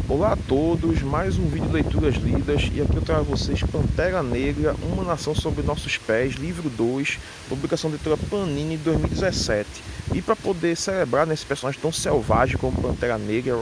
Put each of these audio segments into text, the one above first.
Olá a todos, mais um vídeo de leituras lidas e aqui eu trago a vocês Pantera Negra, Uma Nação Sob Nossos Pés, livro 2, publicação da editora Panini de 2017. E para poder celebrar esse personagem tão selvagem como Pantera Negra,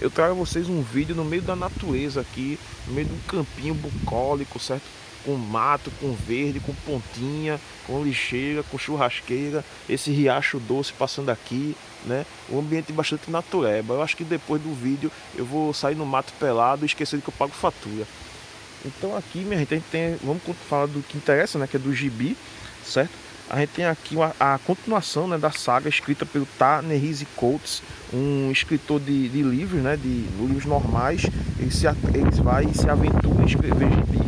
eu trago a vocês um vídeo no meio da natureza aqui, no meio de um campinho bucólico, certo? Com mato, com verde, com pontinha, com lixeira, com churrasqueira, esse riacho doce passando aqui, né? Um ambiente bastante natureba. Eu acho que depois do vídeo eu vou sair no mato pelado e esquecer de que eu pago fatura. Então aqui, minha gente, vamos falar do que interessa, né? Que é do gibi, certo? A gente tem aqui a continuação, né, da saga escrita pelo Ta-Nehisi Coates, um escritor de livros, né? De livros normais. Ele vai e se aventura em escrever gibi.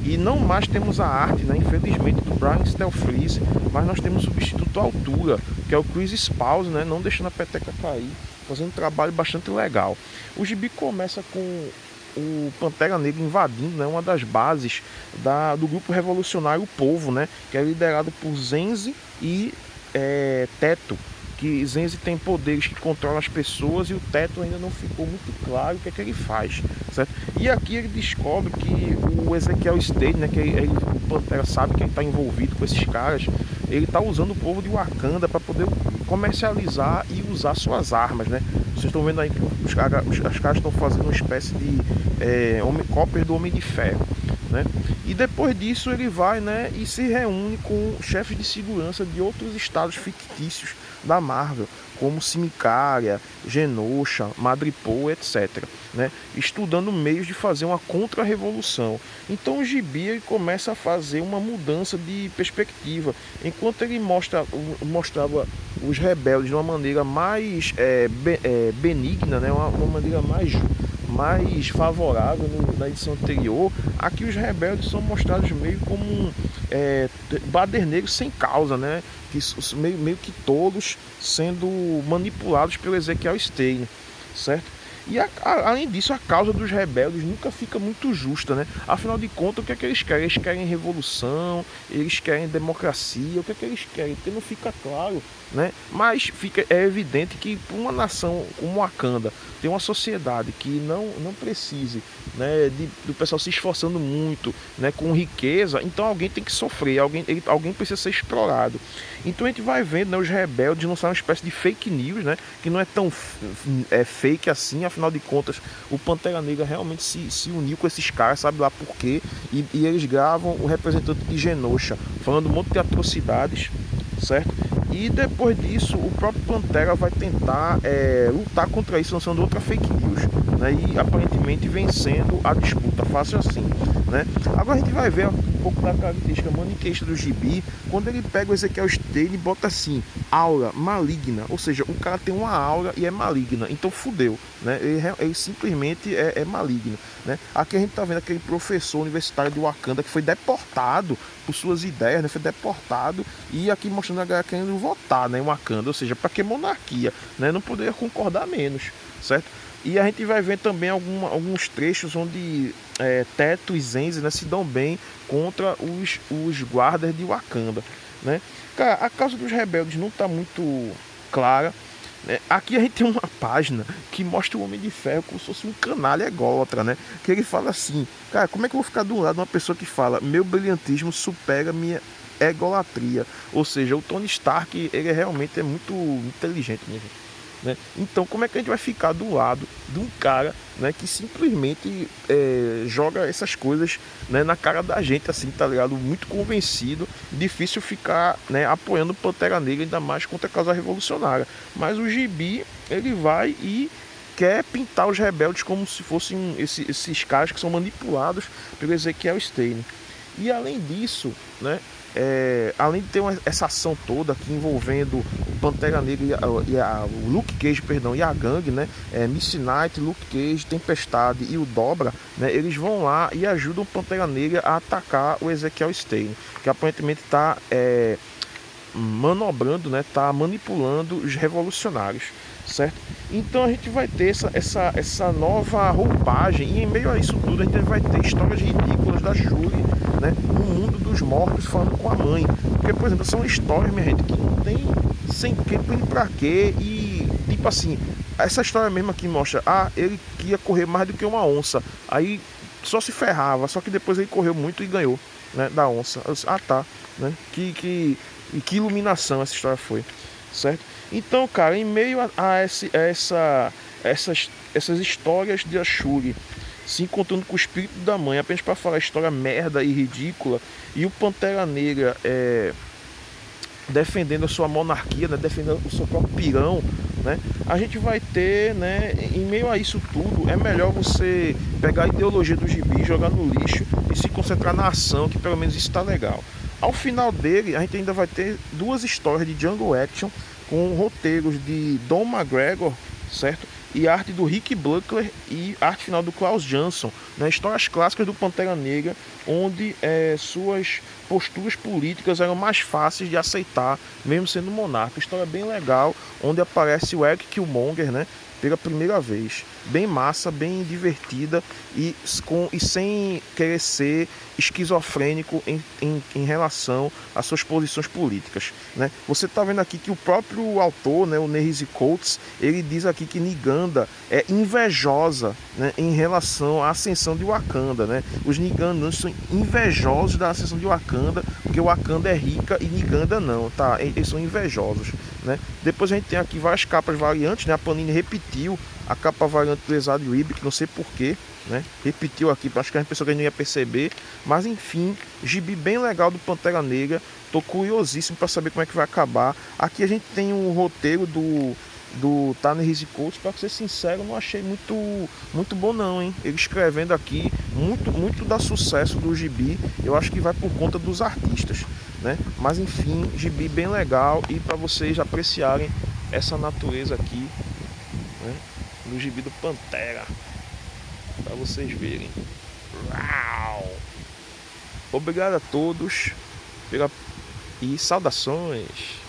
E não mais temos a arte, né, infelizmente, do Brian Stelfreeze, mas nós temos o substituto à altura, que é o Chris Spouse, né, não deixando a peteca cair, fazendo um trabalho bastante legal. O gibi começa com o Pantera Negra invadindo, né, uma das bases do grupo revolucionário O Povo, né, que é liderado por Zenzi e Teto. Que Zenzi tem poderes que controlam as pessoas e o Teto ainda não ficou muito claro o que é que ele faz, certo? E aqui ele descobre que o Ezekiel Stade, né, o Pantera sabe que ele está envolvido com esses caras, ele está usando o povo de Wakanda para poder comercializar e usar suas armas, né? Vocês estão vendo aí que os caras estão fazendo uma espécie de cópia do Homem de Ferro, né? E depois disso ele vai, né, e se reúne com chefes de segurança de outros estados fictícios da Marvel, como Simicaria, Genosha, Madripoor, etc., né, estudando meios de fazer uma contra-revolução. Então o gibi ele começa a fazer uma mudança de perspectiva. Enquanto ele mostrava os rebeldes de uma maneira mais benigna, né, uma maneira mais favorável na edição anterior, aqui os rebeldes são mostrados meio como badernegros sem causa, né? Meio que todos sendo manipulados pelo Ezekiel Stane, certo? E além disso, a causa dos rebeldes nunca fica muito justa, né? Afinal de contas, o que é que eles querem? Eles querem revolução, eles querem democracia, o que é que eles querem? Porque não fica claro, né? Mas é evidente que para uma nação como Wakanda, tem uma sociedade que não precise, né, do pessoal se esforçando muito, né, com riqueza, então alguém tem que sofrer, alguém precisa ser explorado. Então a gente vai vendo, né, os rebeldes lançaram uma espécie de fake news, né, que não é tão fake assim, afinal de contas o Pantera Negra realmente se uniu com esses caras, sabe lá por quê, e eles gravam o representante de Genosha falando um monte de atrocidades, certo? E depois disso o próprio Pantera vai tentar lutar contra isso lançando outra fake news, né? E aparentemente vencendo a disputa, fácil assim, né? Agora a gente vai ver um pouco da característica maniqueísta do gibi, quando ele pega o Ezekiel Stane e bota assim, aura maligna, ou seja, o cara tem uma aura e é maligna, então fudeu, né? Ele simplesmente é maligno, né? Aqui a gente tá vendo aquele professor universitário de Wakanda que foi deportado por suas ideias, né? Foi deportado, e aqui mostrando a galera querendo votar, né, em Wakanda, ou seja, para que monarquia, né? Não poderia concordar menos, certo? E a gente vai ver também alguns trechos onde Teto e Zenzi, né, se dão bem contra os guardas de Wakanda, né? Cara, a causa dos rebeldes não está muito clara, né? Aqui a gente tem uma página que mostra o Homem de Ferro como se fosse um canalha ególatra, né? Que ele fala assim, cara, como é que eu vou ficar do lado de uma pessoa que fala meu brilhantismo supera minha egolatria? Ou seja, o Tony Stark, ele realmente é muito inteligente, minha gente, né? Então como é que a gente vai ficar do lado de um cara, né, que simplesmente joga essas coisas, né, na cara da gente assim, tá ligado? Muito convencido, difícil ficar, né, apoiando o Pantera Negra, ainda mais contra a causa revolucionária. Mas o gibi, ele vai e quer pintar os rebeldes como se fossem esses caras que são manipulados pelo Ezekiel Stane. E além disso, né, além de ter essa ação toda aqui envolvendo o Pantera Negra o Luke Cage, perdão, e a gangue, né, Misty Knight, Luke Cage, Tempestade e o Dobra, né, eles vão lá e ajudam o Pantera Negra a atacar o Ezekiel Stane, que aparentemente está manobrando, né, tá manipulando os revolucionários, certo? Então a gente vai ter essa nova roupagem, e em meio a isso tudo a gente vai ter histórias ridículas da Shuri, né, no mundo dos mortos falando com a mãe, porque, por exemplo, são histórias, minha gente, que não tem sem que pra quê, e tipo assim, essa história mesmo aqui mostra, ele ia correr mais do que uma onça, aí só se ferrava, só que depois ele correu muito e ganhou, né, da onça. Eu disse, tá, né, que iluminação essa história foi, certo? Então, cara, em meio essas histórias de Ashuri se encontrando com o espírito da mãe, apenas para falar história merda e ridícula, e o Pantera Negra defendendo a sua monarquia, né, defendendo o seu próprio pirão, né, a gente vai ter, né, em meio a isso tudo, é melhor você pegar a ideologia do gibi, jogar no lixo e se concentrar na ação, que pelo menos isso está legal. Ao final dele, a gente ainda vai ter duas histórias de Jungle Action com roteiros de Don McGregor, certo? E arte do Rick Buckler e arte final do Klaus Jansson, né? Histórias clássicas do Pantera Negra, onde suas posturas políticas eram mais fáceis de aceitar, mesmo sendo monarca. História bem legal, onde aparece o Eric Killmonger, né, pela primeira vez. Bem massa, bem divertida e sem querer ser esquizofrênico em relação às suas posições políticas, né? Você está vendo aqui que o próprio autor, né, o Nehisi Coates, ele diz aqui que Niganda é invejosa, né, em relação à ascensão de Wakanda, né? Os Nigandanos são invejosos da ascensão de Wakanda, porque Wakanda é rica e Niganda não, tá? Eles são invejosos, né? Depois a gente tem aqui várias capas variantes, né? A Panini repetiu a capa variante do Exad Ribic, não sei porquê, né? Repetiu aqui, acho que a pessoa não ia perceber, mas enfim, gibi bem legal do Pantera Negra. Tô curiosíssimo para saber como é que vai acabar. Aqui a gente tem um roteiro do Ta-Nehisi Coates, para ser sincero, não achei muito bom não, hein? Ele escrevendo aqui, muito dá sucesso do gibi, eu acho que vai por conta dos artistas, né? Mas enfim, gibi bem legal e para vocês apreciarem essa natureza aqui, né, no gibi do Pantera, para vocês verem. Uau! Obrigado a todos e saudações.